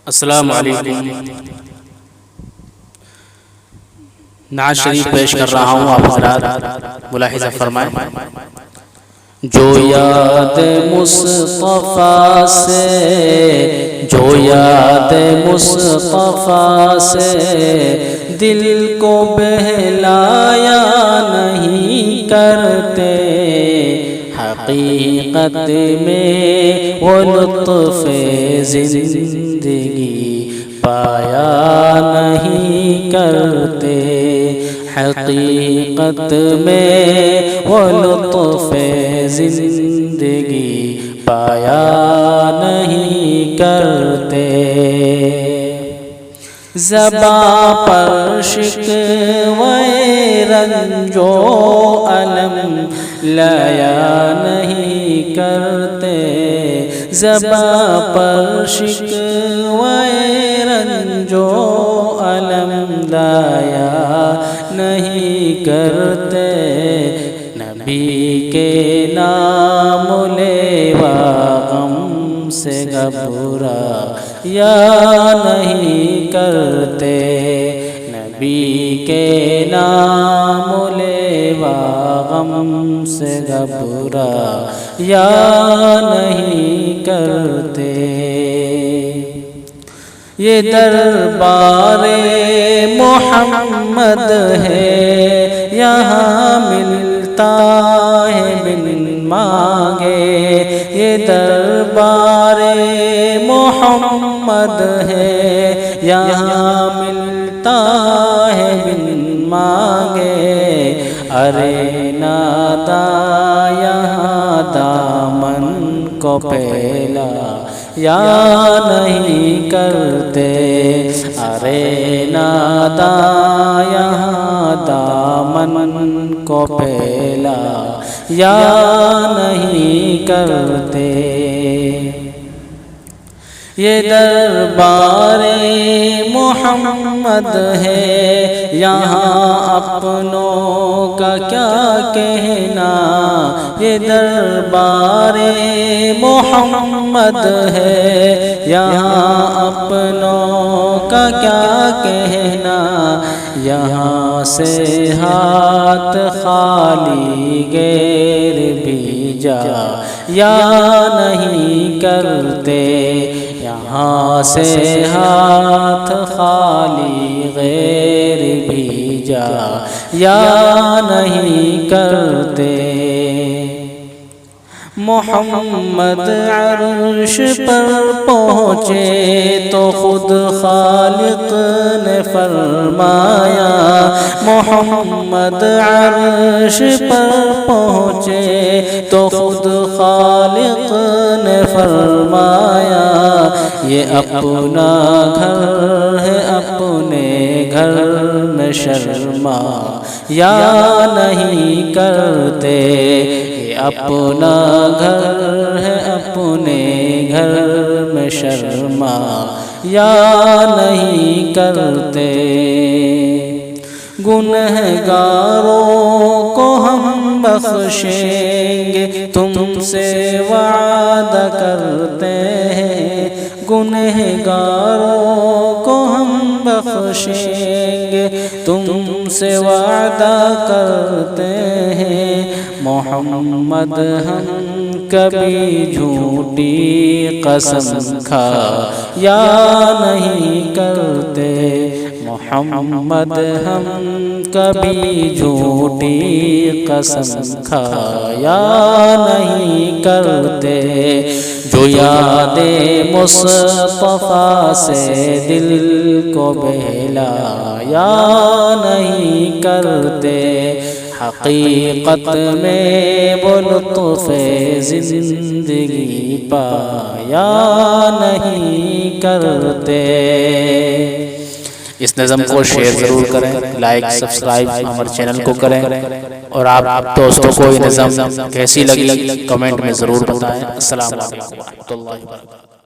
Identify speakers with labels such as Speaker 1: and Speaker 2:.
Speaker 1: السلام علیکم۔ نعت شریف پیش کر رہا ہوں، آپ حضرات ملاحظہ فرمائیں۔ جو یاد مصطفیٰ سے، جو یاد مصطفیٰ سے دل کو بہلایا نہیں کرتے، حقیقت میں وہ لطف زندگی پایا نہیں کرتے، حقیقت میں وہ لطف زندگی پایا نہیں کرتے۔ زباں پر شکوے رنج و الم لایا نہیں کرتے، زباں پر شکوے رنج و الم لایا نہیں کرتے، نبی کے نام لیوا غم سے گھبرایا نہیں کرتے، نبی کے نام لیوا غم سے گھبرایا نہیں کرتے۔ یہ دربار محمد ہے، یہاں ملتا ہے بن مانگے، یہ دربار محمد ہے، یہاں ملتا ہے بن مانگے، ارے نادا یہاں دامن کو پھیلا یا نہیں کرتے، ارے نادا یہاں دامن کو پھیلا یا نہیں کرتے۔ یہ دربار محمد ہے، یہاں اپنوں کا کیا کہنا، یہ دربار محمد ہے، یہاں اپنوں کا کیا کہنا، یہاں سے ہاتھ خالی غیر بھی جا یا نہیں کرتے، یہاں سے ہاتھ خالی غیر بھی جا یا نہیں کرتے۔ محمد عرش پر پہنچے تو خود خالق نے فرمایا، محمد عرش پر پہنچے تو خود خالق نے فرمایا، یہ اپنا گھر ہے اپنے گھر میں شرما یا نہیں کرتے، اپنا گھر ہے اپنے گھر میں شرما یا نہیں کرتے۔ گنہگاروں کو ہم بخشیں گے تم سے وعدہ کرتے ہیں، گنہگاروں کو ہم بخشیں گے تم سے وعدہ کرتے ہیں، محمد ہم کبھی جھوٹی قسم کھایا نہیں کرتے، محمد ہم کبھی جھوٹی قسم کھایا نہیں کرتے، جو یاد مصطفیٰ سے دل کو بہلایا نہیں کرتے، حقیقت میں وہ لطف زندگی پایا نہیں کرتے۔ اس نظم کو شیئر ضرور کریں، لائک سبسکرائب ہمارے چینل کو کریں، اور آپ دوستوں کو یہ نظم کیسی لگی کمنٹ میں ضرور بتائیں۔ السلام علیکم ورحمۃ اللہ وبرکاتہ۔